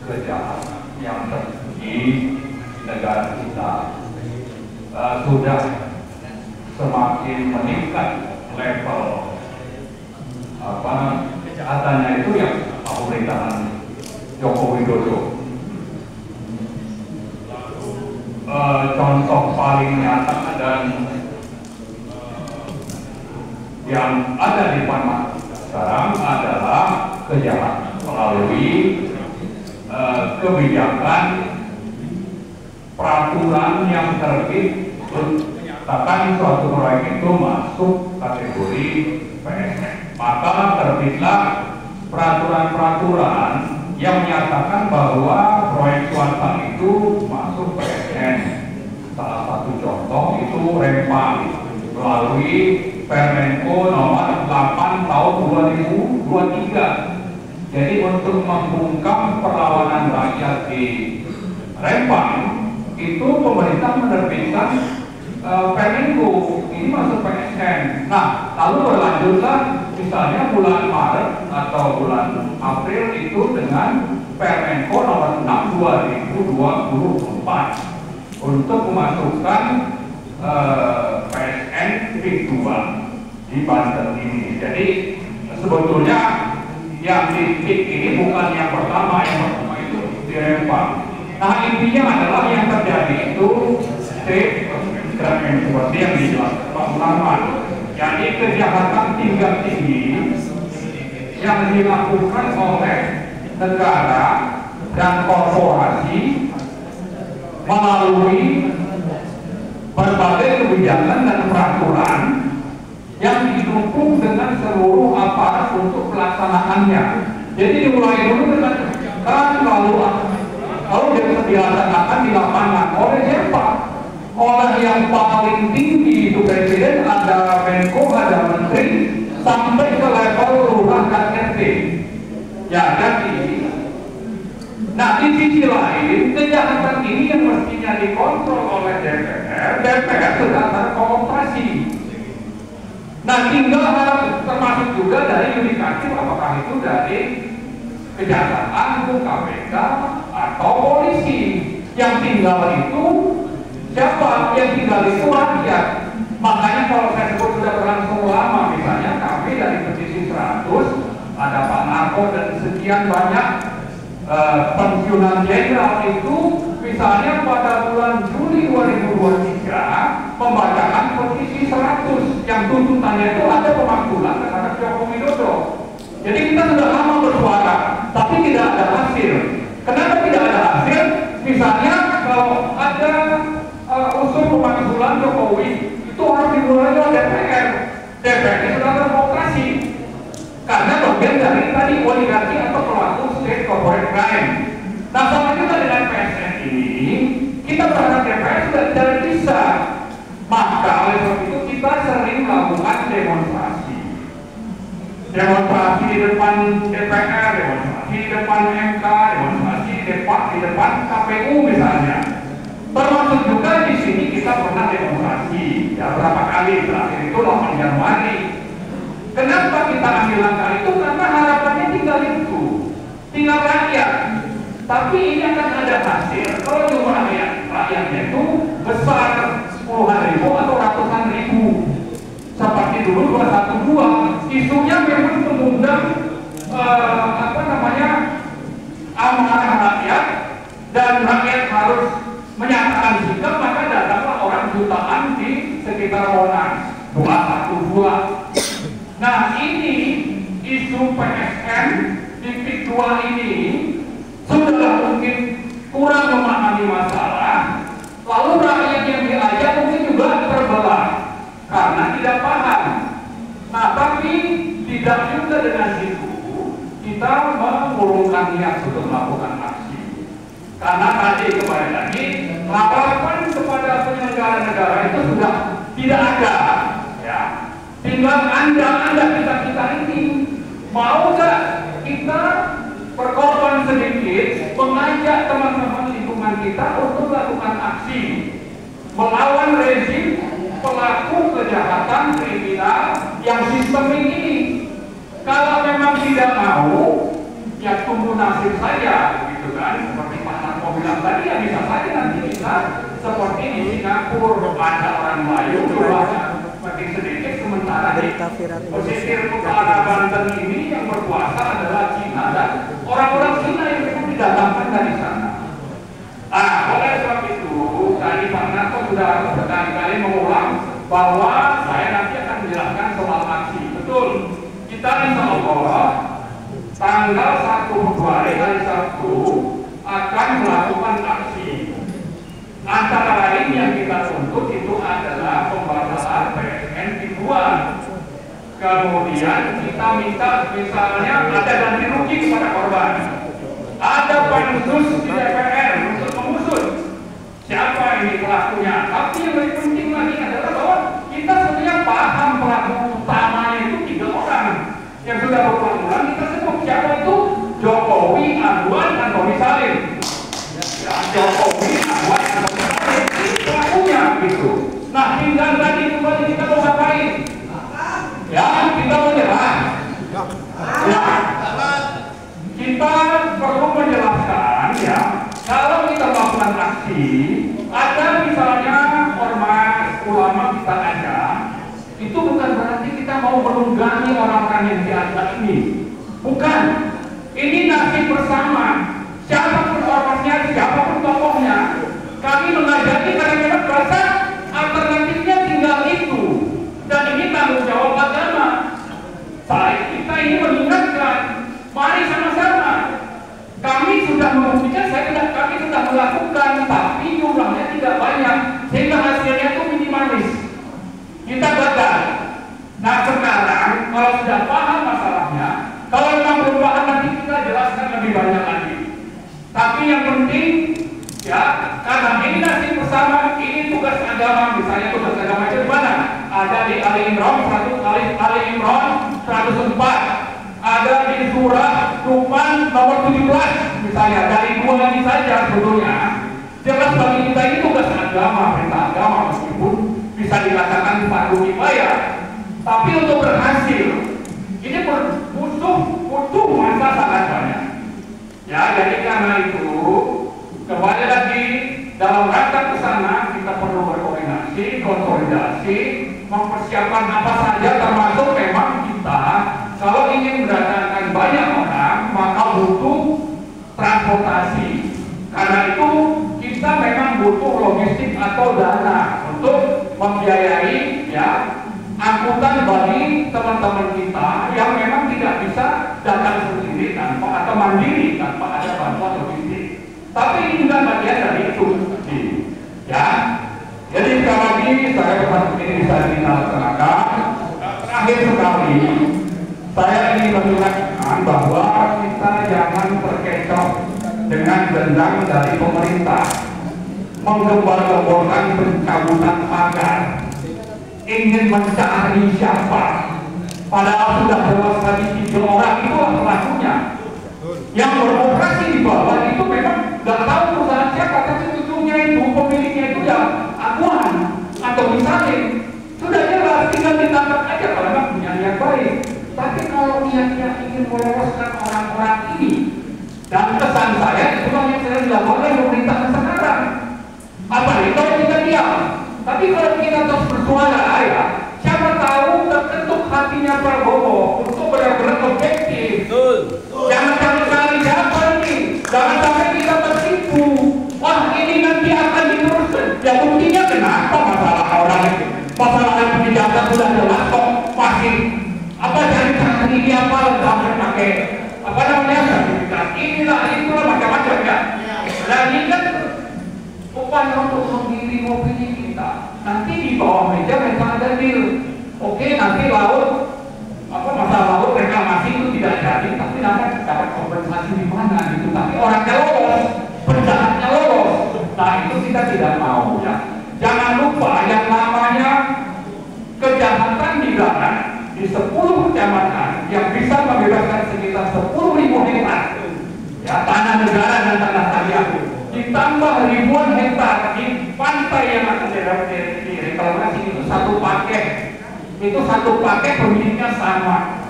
kejahatan yang terjadi di negara kita sudah semakin meningkat level kejahatannya itu yang pemerintahan Joko Widodo. Contoh paling nyata dan yang ada di depan mata sekarang adalah kejahatan melalui kebijakan peraturan yang terbit menyatakan suatu proyek itu masuk kategori PSN. Maka terbitlah peraturan-peraturan yang menyatakan bahwa proyek swasta itu masuk PSN. Salah satu contoh itu Rempang melalui Permenko nomor 8 tahun 2023. Jadi untuk membungkam perlawanan rakyat di Rempang, itu pemerintah menerbitkan Permenko ini masuk PSN. Nah, lalu berlanjutlah misalnya bulan Maret atau bulan April itu dengan Permenko nomor 6 2024 untuk memasukkan PSN Pik 2 di Banten ini. Jadi sebetulnya yang di Pik ini bukan yang pertama itu di Rempang. Nah, intinya adalah yang terjadi itu seperti yang dijelaskan Pak Muhammad. Jadi kejahatan tingkat tinggi yang dilakukan oleh negara dan korporasi melalui berbagai kebijakan dan peraturan yang didukung dengan seluruh aparat untuk pelaksanaannya. Jadi dimulai dulu dengan kebijakan, lalu dilaksanakan di lapangan oleh siapa? Oleh yang paling tinggi itu presiden, ada Menko, ada menteri, sampai ke level lurah dan RT. Ya, jadi nah, di sisi lain, kejahatan ini yang mestinya dikontrol oleh DPR sudah terkooptasi. Nah, tinggal harus termasuk juga dari yudikatif, apakah itu dari Kejaksaan Agung, KPK, atau polisi. Yang tinggal itu siapa? Yang tinggal itu rakyat. Makanya kalau saya sebut sudah berlangsung lama, misalnya kami dari petisi 100, ada Pak Narko dan sekian banyak pensiunan jenderal itu, misalnya pada bulan Juli 2023 pembacaan petisi 100 yang tuntutannya itu ada pemakzulan terhadap Joko Widodo. Jadi kita sudah lama bersuara, tapi tidak ada hasil. Kenapa tidak ada hasil? Misalnya kalau ada unsur pemakzulan Jokowi, itu harus dimulai oleh DPR. DPR sudah tervokasi karena bagian dari tadi oligarki atau pelaku state corporate crime. Nah, sama juga dengan PSN ini, kita berharap DPR sudah tidak bisa. Maka oleh sebab itu kita sering melakukan demonstrasi di depan DPR, demonstrasi di depan MK, demonstrasi di depan KPU misalnya. Termasuk juga di sini kita pernah demonstrasi ya berapa kali, terakhir itu 8 Januari. Kenapa kita ambil langkah itu? Karena harapannya tinggal itu, tinggal rakyat. Tapi ini akan ada hasil kalau jumlah rakyatnya itu besar, puluhan ribu atau ratusan ribu. Seperti dulu 212, isunya memang mengundang amarah rakyat dan rakyat harus menyatakan sikap, maka datanglah orang jutaan di sekitar Monas 212. Nah, ini isu PSN di Pik 2 ini sudah mungkin kurang memahami masalah, lalu rakyat yang diajak mungkin juga terbelah karena tidak paham. Nah, tapi tidak juga dengan itu kita mengurungkan niat untuk melakukan aksi. Karena tadi kembali lagi, laporan kepada penyelenggara negara itu sudah tidak ada, ya. Tinggal anda kita ini mau nggak kita berkorban sedikit, mengajak teman-teman lingkungan kita untuk melakukan aksi melawan rezim pelaku kejahatan kriminal yang sistemik ini. Kalau memang tidak mau, ya tunggu pasif saja, gitu kan? Seperti Pak Narko bilang tadi, ya bisa saja nanti kita seperti di Singapura ada orang Melayu jumlahnya makin sedikit, sementara di pesisir utara Banten ini yang berkuasa adalah Cina dan orang-orang Cina yang itu didatangkan dari sana. Oleh sebab itu tadi Pak Narko sudah berkali-kali mengulang bahwa saya nanti akan menjelaskan soal aksi. Betul, kita insya Allah tanggal 1 Februari hari Sabtu akan melakukan aksi. Antara lain yang kita tuntut itu adalah pembatasan PSN dibuat. Kemudian kita minta misalnya ada ganti rugi kepada korban. Ada pansus di DPR untuk mengusut siapa ini pelakunya. Tapi yang lebih penting lagi adalah bahwa kita sebenarnya paham pelaku utamanya itu 3 orang yang sudah berulang-ulang kita sebut. Siapa itu? Jokowi, Anwar, dan Tommy Salim. Ya, Jokowi, Anwar, dan Tommy Salim itu pelakunya gitu. Nah, tinggal tadi kembali kita mau ngapain? Ya, kita mau nyerah. Ya, kita perlu menjelaskan ya, kalau kita melakukan aksi, ada misalnya ormas ulama kita ada, itu bukan berarti kita mau menunggangi orang-orang yang diajak ini. Bukan. Ini nasib bersama. Siapapun ormasnya, siapapun tokohnya, kami mengajari karena memang merasa alternatifnya tinggal itu. Dan ini tanggung jawab agama. Kita ini mengingatkan, mari sama-sama. Kami sudah membuktikan, kami sudah melakukan, tapi jumlahnya tidak banyak, sehingga hasilnya itu minimalis. Kita gagal. Nah sekarang, kalau sudah paham masalahnya, kalau memang belum paham nanti kita jelaskan lebih banyak lagi. Tapi yang penting, ya, karena ini nasib bersama, ini tugas agama. Misalnya tugas agama itu di mana? Ada di Ali Imran 104, ada di surah Luqman nomor 17 misalnya. Dari 2 ini saja sebetulnya jelas bagi kita ini tugas agama, perintah agama, meskipun bisa dikatakan fardu kifayah. Tapi untuk berhasil ini butuh masa sangat banyak. Ya, jadi karena itu kembali lagi dalam rangka ke sana kita perlu berkoordinasi, konsolidasi, mempersiapkan apa saja, termasuk memang kita kalau ingin mendatangkan banyak orang maka butuh transportasi. Karena itu kita memang butuh logistik atau dana untuk membiayai ya angkutan bagi teman-teman kita yang memang tidak bisa datang sendiri tanpa atau mandiri tanpa ada bantuan logistik. Tapi ini juga bagian dari itu, ya. Jadi sekali lagi saya berharap ini bisa dilaksanakan. Terakhir sekali, saya ingin mengingatkan bahwa kita jangan terkecoh dengan dendam dari pemerintah, menggembar-gemborkan pencabutan pagar, ingin mencari siapa, padahal sudah jelas tadi 3 orang itulah pelakunya. Yang beroperasi di bawah itu memang nggak tahu perusahaan siapa, tapi ujungnya itu pemiliknya itu ya akuan atau misalnya sudah jelas tinggal ditangkap aja kalau memang punya niat baik. Tapi kalau niatnya ingin meloloskan orang-orang ini, dan kesan saya itulah yang saya dilakukan oleh pemerintah sekarang. Apalagi kalau kita diam. Tapi kalau kita terus bersuara ya, siapa tahu terketuk hatinya Prabowo untuk benar-benar objektif. Jangan cari-cari siapa ini, jangan sampai kita tertipu. Wah ini nanti akan diteruskan. Ya buktinya kenapa masalah orang itu, masalah pendidikan sudah jelas kok masih apa cari-cari ini apa sampai pakai apa namanya sertifikat inilah itulah macam-macam ya. Dan ini kan upaya untuk memilih mobil kita. Nanti di bawah meja mereka ada deal. Oke, nanti laut apa masalah laut reklamasi itu tidak jadi, tapi nanti dapat kompensasi di mana gitu. Tapi orangnya lolos, penjahatnya lolos. Nah itu kita tidak mau ya. Jangan lupa yang namanya kejahatan di darat di 10 kecamatan yang bisa membebaskan sekitar 10.000 hektar ya tanah negara dan tanah rakyat, ditambah ribuan hektar di pantai yang akan direklamasi itu satu paket pemiliknya sama.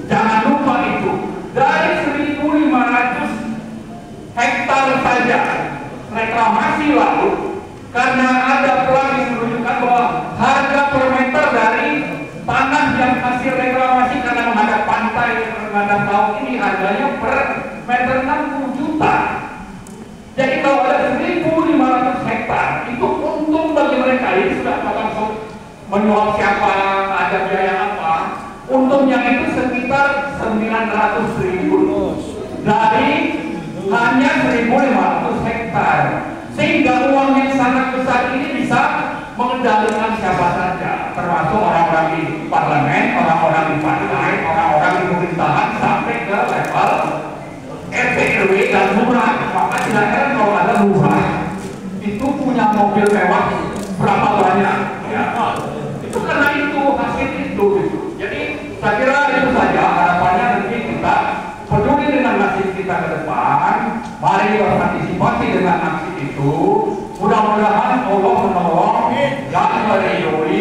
Jangan lupa itu dari 1.500 saja reklamasi laut, karena ada pelang yang menunjukkan bahwa harga per meter dari tanah yang hasil reklamasi karena menghadap pantai, menghadap laut ini harganya per meter 60 juta. Jadi kalau ada 1.500 hektar, itu untung bagi mereka. Ini sudah langsung menyuap siapa, ada biaya apa. Untungnya itu sekitar 900.000 dari hanya 1.500 hektar. Sehingga uang yang sangat besar ini bisa mengendalikan siapa saja, termasuk orang-orang di parlemen, orang-orang di partai, orang-orang di pemerintahan sampai ke level RT RW dan lurah. Maka tidak heran kalau ada lurah itu punya mobil mewah berapa banyak, ya. Itu karena itu hasil itu. Jadi saya kira itu saja harapannya, nanti kita peduli dengan nasib kita ke depan. Mari berpartisipasi dengan nasib itu. Mudah-mudahan Allah menolong dan meridhoi